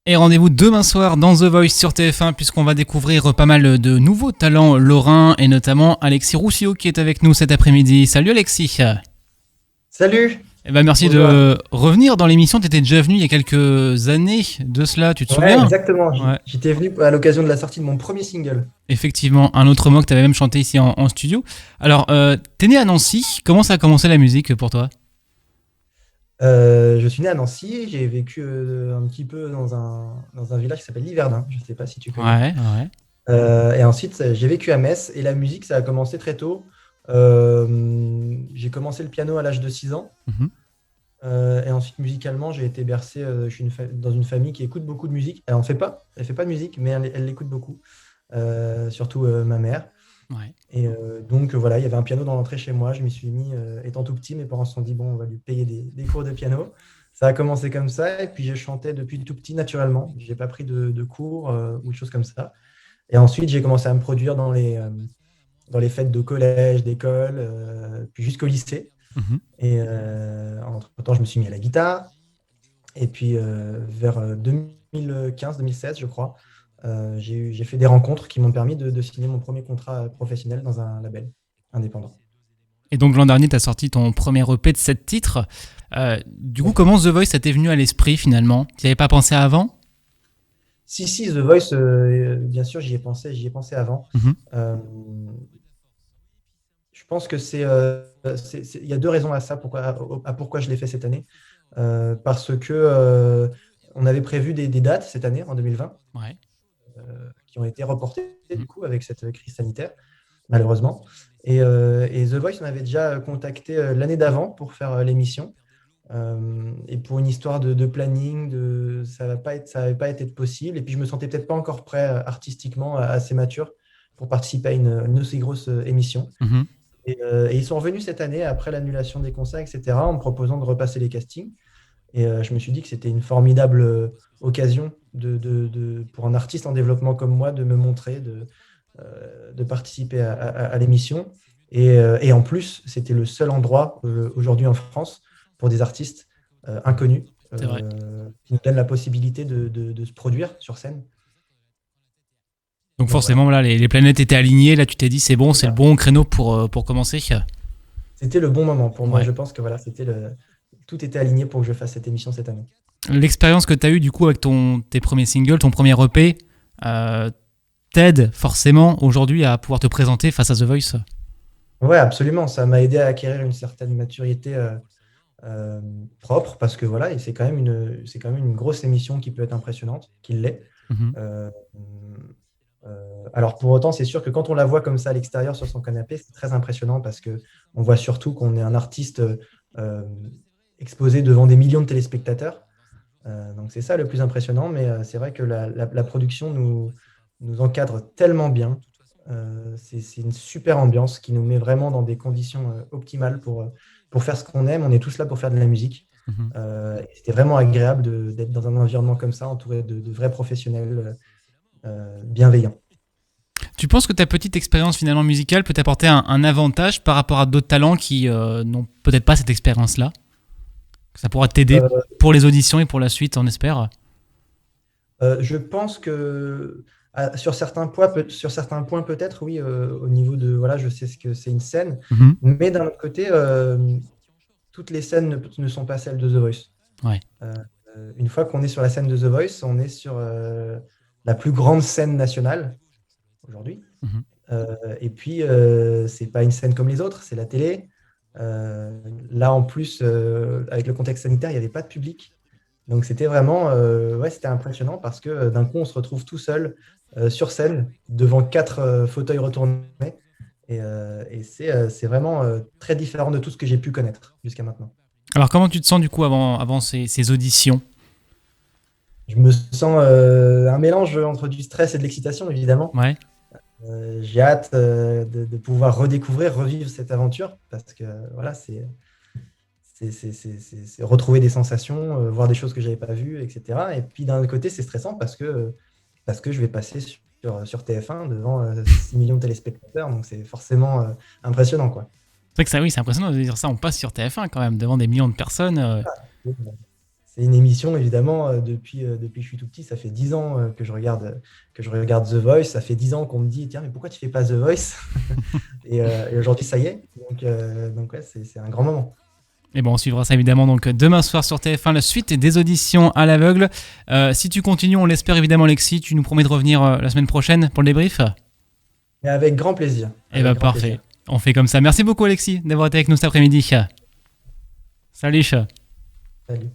Et rendez-vous demain soir dans The Voice sur TF1 puisqu'on va découvrir pas mal de nouveaux talents lorrains et notamment Alexis Roussillot qui est avec nous cet après-midi. Salut Alexis. Salut! Eh ben merci Bonjour. de revenir dans l'émission. Tu étais déjà venu il y a quelques années de cela, tu te Ouais, souviens? exactement. Ouais, J'étais venu à l'occasion de la sortie de mon premier single. effectivement, un autre mot que tu avais même chanté ici en studio. Alors, t'es né à Nancy, comment ça a commencé la musique pour toi? Je suis né à Nancy, j'ai vécu un petit peu dans un village qui s'appelle Liverdun, je ne sais pas si tu connais. Ouais, ouais. Et ensuite, j'ai vécu à Metz et la musique, ça a commencé très tôt. J'ai commencé le piano à l'âge de 6 ans. Mhm. Et ensuite, musicalement, j'ai été bercé. Je suis dans une famille qui écoute beaucoup de musique. Elle fait pas de musique, mais elle l'écoute beaucoup. Surtout ma mère. Ouais. Et donc voilà, il y avait un piano dans l'entrée chez moi. Je m'y suis mis, étant tout petit, mes parents se sont dit, bon, on va lui payer des cours de piano. Ça a commencé comme ça, et puis j'ai chanté depuis tout petit naturellement. Je n'ai pas pris de cours ou de choses comme ça. Et ensuite, j'ai commencé à me produire dans les fêtes de collège, d'école, puis jusqu'au lycée. Mhm. Et entre-temps, je me suis mis à la guitare. Et puis vers 2015-2016, je crois, j'ai fait des rencontres qui m'ont permis de signer mon premier contrat professionnel dans un label indépendant. Et donc l'an dernier, tu as sorti ton premier EP de 7 titres. Du coup, Ouais. comment The Voice ça t'est venu à l'esprit finalement? Tu n'y avais pas pensé avant? Si, si, The Voice, bien sûr, j'y ai pensé avant. Mhm. Euh, je pense que il y a deux raisons à ça, à pourquoi je l'ai fait cette année. Parce que on avait prévu des dates cette année, en 2020, Ouais. qui ont été reportées Mhm. du coup avec cette crise sanitaire, malheureusement. Et The Voice, on avait déjà contacté l'année d'avant pour faire l'émission. Et pour une histoire de planning, ça n'avait pas été possible. Et puis je me sentais peut-être pas encore prêt artistiquement, assez mature pour participer à une aussi grosse émission. Mhm. Et ils sont revenus cette année après l'annulation des concerts, etc., en me proposant de repasser les castings. Et je me suis dit que c'était une formidable occasion pour un artiste en développement comme moi de me montrer, de participer à l'émission. Et en plus, c'était le seul endroit aujourd'hui en France pour des artistes inconnus C'est vrai. qui nous donnent la possibilité de se produire sur scène. Donc Donc voilà, forcément, voilà, les planètes étaient alignées. Là, tu t'es dit, c'est bon, c'est c'est le ça. bon créneau pour commencer. C'était le bon moment pour moi. Ouais. Je pense que voilà, tout était aligné pour que je fasse cette émission cette année. L'expérience que tu as eue du coup avec tes premiers singles, ton premier EP, euh, t'aide forcément aujourd'hui à pouvoir te présenter face à The Voice. Ouais, absolument. Ça m'a aidé à acquérir une certaine maturité euh, propre parce que voilà, et c'est quand même une grosse émission qui peut être impressionnante, qui l'est. Mhm. Euh, alors pour autant, c'est sûr que quand on la voit comme ça à l'extérieur sur son canapé, c'est très impressionnant parce que on voit surtout qu'on est un artiste euh, exposé devant des millions de téléspectateurs. Donc c'est ça le plus impressionnant, mais c'est vrai que la production nous encadre tellement bien. C'est une super ambiance qui nous met vraiment dans des conditions optimales pour faire ce qu'on aime. On est tous là pour faire de la musique. Mhm. Et c'était vraiment agréable d'être dans un environnement comme ça, entouré de vrais professionnels bienveillants. Tu penses que ta petite expérience finalement musicale peut t'apporter un avantage par rapport à d'autres talents qui n'ont peut-être pas cette expérience-là? Que ça pourra t'aider Euh, pour les auditions et pour la suite, on espère. je pense que sur certains points peut-être, oui, au niveau de, voilà, je sais ce que c'est une scène, Mhm. mais d'un autre côté, toutes les scènes ne sont pas celles de The Voice. Ouais. Euh, une fois qu'on est sur la scène de The Voice, on est sur la plus grande scène nationale aujourd'hui. Mhm. Et puis, c'est pas une scène comme les autres, c'est la télé. Là, en plus, avec le contexte sanitaire, il n'y avait pas de public. Donc, c'était vraiment, ouais, c'était impressionnant parce que d'un coup, on se retrouve tout seul sur scène devant quatre fauteuils retournés. Et c'est vraiment très différent de tout ce que j'ai pu connaître jusqu'à maintenant. Alors comment tu te sens du coup avant ces auditions? Je me sens un mélange entre du stress et de l'excitation, évidemment. Ouais. J'ai hâte de pouvoir redécouvrir, revivre cette aventure parce que voilà, c'est retrouver des sensations, voir des choses que je n'avais pas vues, etc. Et puis d'un autre côté, c'est stressant parce que je vais passer sur TF1 devant 6 millions de téléspectateurs. Donc c'est forcément impressionnant, quoi. C'est vrai que ça, oui, c'est impressionnant de dire ça. On passe sur TF1 quand même devant des millions de personnes. c'est une émission, évidemment, depuis que je suis tout petit. Ça fait 10 ans que je regarde The Voice. Ça fait 10 ans qu'on me dit, tiens, mais pourquoi tu fais pas The Voice? Et aujourd'hui, ça y est. Donc ouais, c'est un grand moment. Et bon, on suivra ça évidemment donc demain soir sur TF1, la suite des auditions à l'aveugle. Si tu continues, on l'espère évidemment, Alexis, tu nous promets de revenir la semaine prochaine pour le débrief? Et avec grand plaisir. Eh bien, parfait. Plaisir. On fait comme ça. Merci beaucoup, Alexis, d'avoir été avec nous cet après-midi. Salut. Salut.